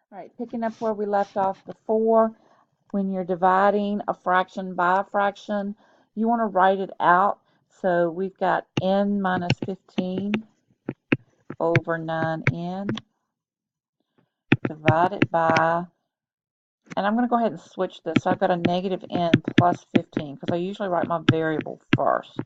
All right, picking up where we left off before, when you're dividing a fraction by a fraction, you want to write it out. So we've got n minus 15 over 9n divided by, and I'm going to go ahead and switch this. So I've got a negative n plus 15 because I usually write my variable first.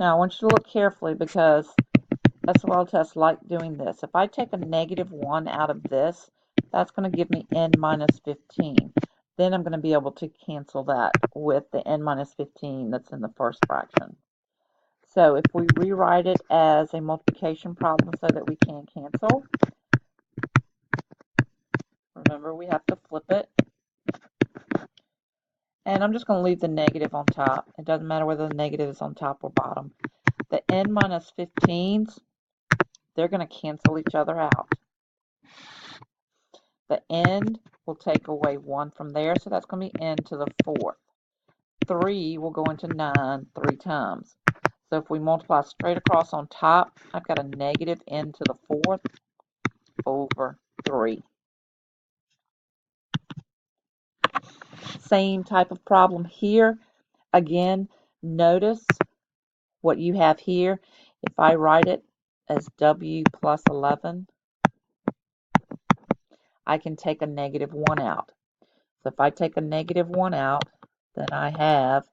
Now I want you to look carefully because SOL tests like doing this. If I take a negative 1 out of this, that's going to give me n minus 15. Then I'm going to be able to cancel that with the n minus 15 that's in the first fraction. So if we rewrite it as a multiplication problem so that we can cancel, remember we have to flip it. And I'm just going to leave the negative on top. It doesn't matter whether the negative is on top or bottom. The n minus 15s, they're going to cancel each other out. The n will take away 1 from there, so that's going to be n to the 4th. 3 will go into 9 3 times. So if we multiply straight across on top, I've got a negative n to the 4th over 3. Same type of problem here. Again, notice what you have here. If I write it as w plus 11, I can take a negative 1 out. So if I take a negative 1 out, then I have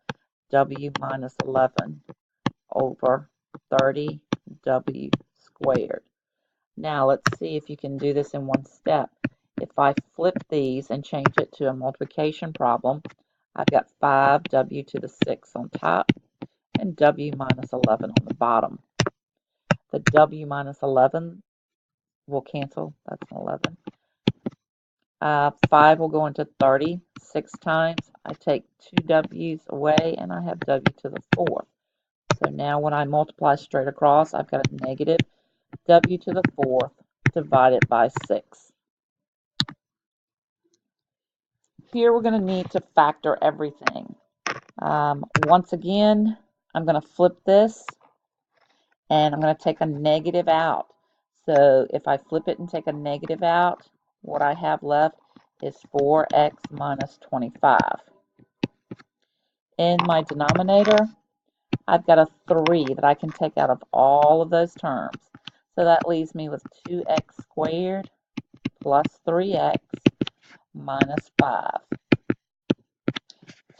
w minus 11 over 30w squared. Now let's see if you can do this in one step. If I flip these and change it to a multiplication problem, I've got 5w to the 6 on top and w minus 11 on the bottom. The w minus 11 will cancel. That's an 11. 5 will go into 30 6 times. I take 2 w's away and I have w to the 4th. So now when I multiply straight across, I've got a negative w to the 4th divided by 6. Here we're going to need to factor everything. Once again, I'm going to flip this and I'm going to take a negative out. So if I flip it and take a negative out, what I have left is 4x minus 25. In my denominator, I've got a 3 that I can take out of all of those terms. So that leaves me with 2x squared plus 3x minus 5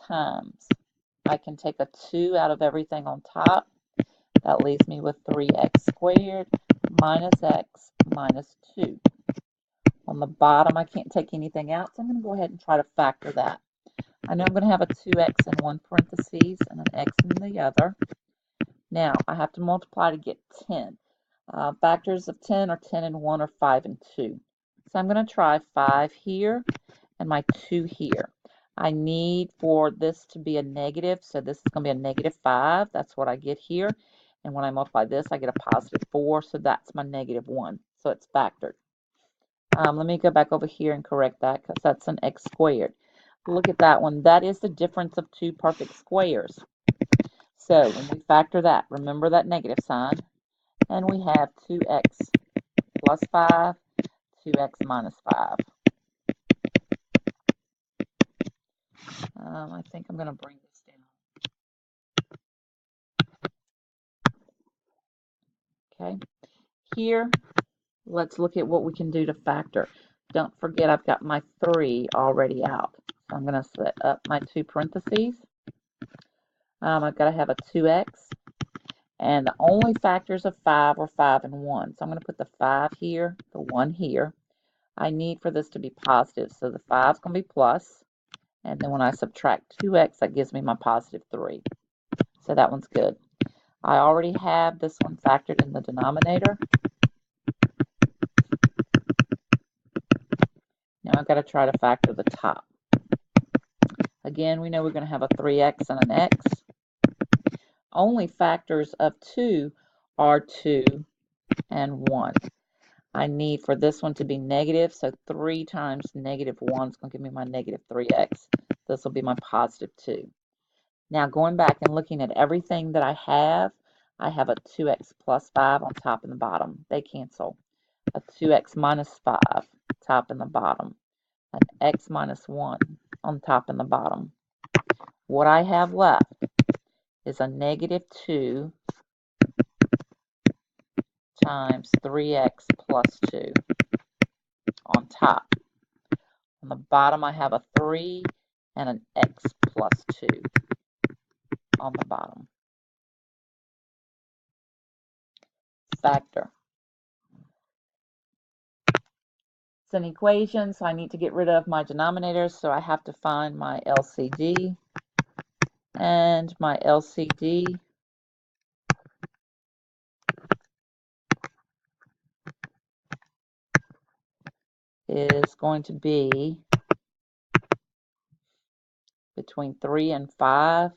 times. I can take a 2 out of everything on top. That leaves me with 3x squared minus x minus 2. On the bottom, I can't take anything out, so I'm going to go ahead and try to factor that. I know I'm going to have a 2x in one parenthesis and an x in the other. Now, I have to multiply to get 10. Factors of 10 are 10 and 1 or 5 and 2. So I'm going to try 5 here and my 2 here. I need for this to be a negative, so this is going to be a negative 5. That's what I get here. And when I multiply this, I get a positive 4, so that's my negative 1. So it's factored. Let me go back over here and correct that because that's an x squared. Look at that one. That is the difference of two perfect squares. So when we factor that, remember that negative sign, and we have 2x plus 5, 2x minus 5. I think I'm going to bring this down. Okay. Here, let's look at what we can do to factor. Don't forget I've got my 3 already out. So I'm going to set up my two parentheses. I've got to have a 2x. And the only factors of 5 are 5 and 1. So I'm going to put the 5 here, the 1 here. I need for this to be positive. So the 5 is going to be plus. And then when I subtract 2x, that gives me my positive 3. So that one's good. I already have this one factored in the denominator. Now I've got to try to factor the top. Again, we know we're going to have a 3x and an x. Only factors of 2 are 2 and 1. I need for this one to be negative, so 3 times negative 1 is going to give me my negative 3x. This will be my positive 2. Now going back and looking at everything that I have a 2x plus 5 on top and the bottom. They cancel. a 2x minus 5, top and the bottom, an x minus 1 on top and the bottom. What I have left is a negative 2 times 3x plus 2 on top. On the bottom, I have a 3 and an x plus 2 on the bottom. Factor. It's an equation, so I need to get rid of my denominators, so I have to find my LCD. And my LCD is going to be between 3 and 5.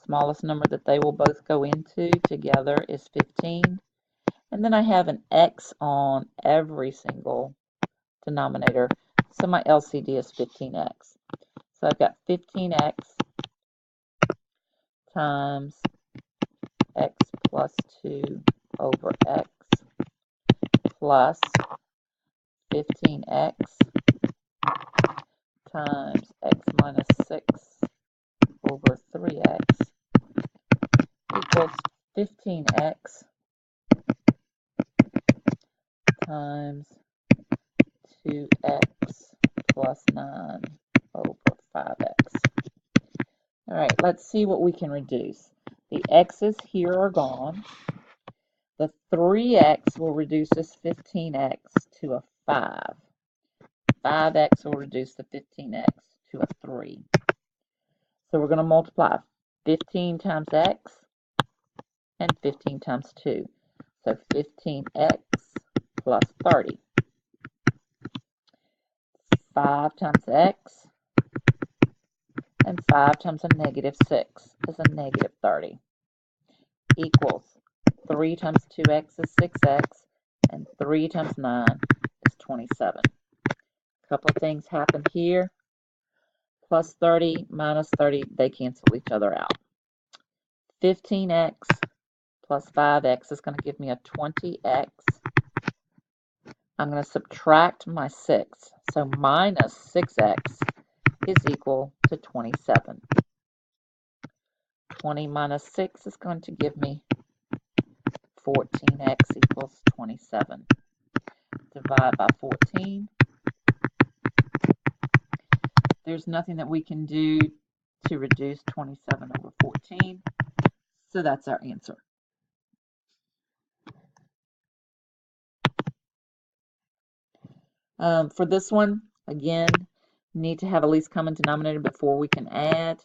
Smallest number that they will both go into together is 15. And then I have an x on every single denominator, so my LCD is 15x. So I've got 15x times x plus 2 over x plus 15x times x minus 6 over 3x equals 15x times 2x plus 9 over 5x. All right, let's see what we can reduce. The x's here are gone. The 3x will reduce this 15x to a 5. 5x will reduce the 15x to a 3. So we're going to multiply 15 times x and 15 times 2. So 15x plus 30. 5 times x and 5 times a negative 6 is a negative 30 equals 3 times 2x is 6x and 3 times 9 is 27. A couple of things happen here. Plus 30 minus 30, they cancel each other out. 15x plus 5x is going to give me a 20x. I'm going to subtract my 6. So minus 6x is equal to 27. 20 minus 6 is going to give me 14x equals 27. Divide by 14. There's nothing that we can do to reduce 27 over 14, so that's our answer. For this one, again, need to have a least common denominator before we can add.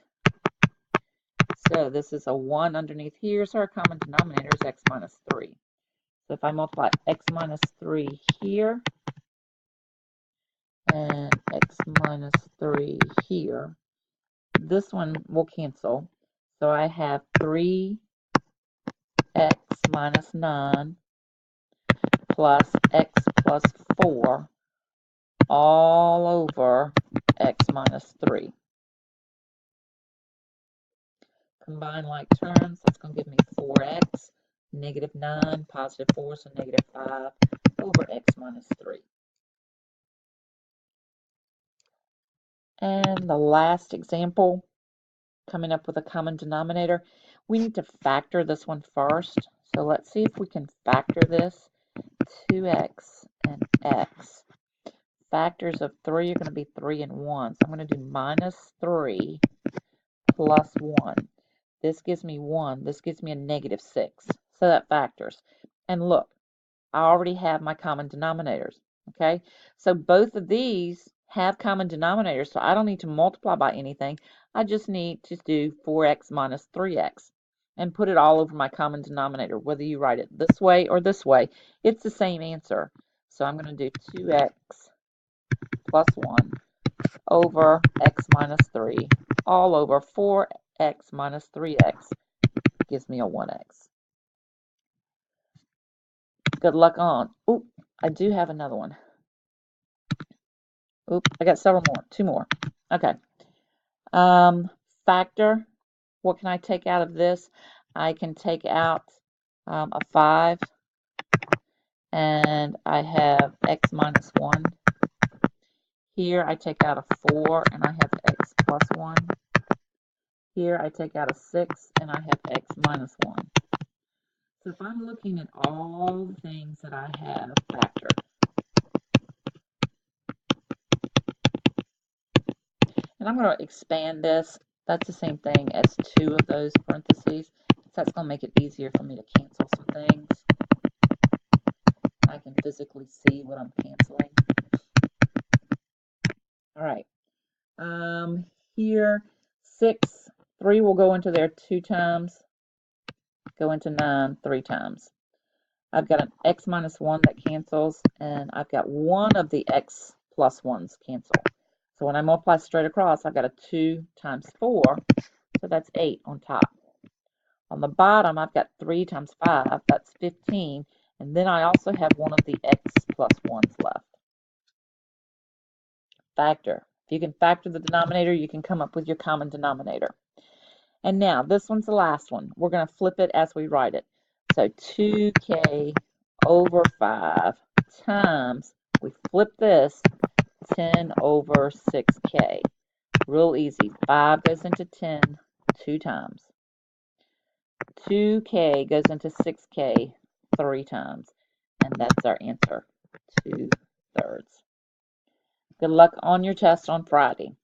So this is a 1 underneath here, so our common denominator is x minus 3. So if I multiply x minus 3 here and x minus 3 here, this one will cancel. So I have 3x minus 9 plus x plus 4 all over x minus 3. Combine like terms, that's going to give me 4x, negative 9, positive 4, so negative 5 over x minus 3. And the last example, coming up with a common denominator, we need to factor this one first. So let's see if we can factor this. 2x and x. Factors of 3 are going to be 3 and 1. So I'm going to do minus 3 plus 1. This gives me 1. This gives me a negative 6. So that factors. And look, I already have my common denominators. Okay, so both of these have common denominators, so I don't need to multiply by anything. I just need to do 4x minus 3x and put it all over my common denominator. Whether you write it this way or this way, it's the same answer. So I'm going to do 2x plus 1 over x minus 3 all over 4x minus 3x gives me a 1x. Good luck on. Oh, I do have another one. Oop, I got several more. 2 more. Okay. Factor. What can I take out of this? I can take out a 5 and I have x minus 1. Here I take out a 4 and I have x plus 1. Here I take out a 6 and I have x minus 1. So if I'm looking at all the things that I have factored, and I'm going to expand this, that's the same thing as 2 of those parentheses. So that's going to make it easier for me to cancel some things. I can physically see what I'm canceling. All right. Here, 6, 3 will go into there 2 times, go into 9 3 times. I've got an x minus 1 that cancels, and I've got one of the x plus 1s cancel. So when I multiply straight across, I've got a 2 times 4, so that's 8 on top. On the bottom, I've got 3 times 5, that's 15, and then I also have one of the x plus 1s left. Factor. If you can factor the denominator, you can come up with your common denominator. And now, this one's the last one. We're going to flip it as we write it. So 2k over 5 times, we flip this, 10 over 6k. Real easy. 5 goes into 10 2 times. 2k goes into 6k 3 times. And that's our answer, 2/3. Good luck on your test on Friday.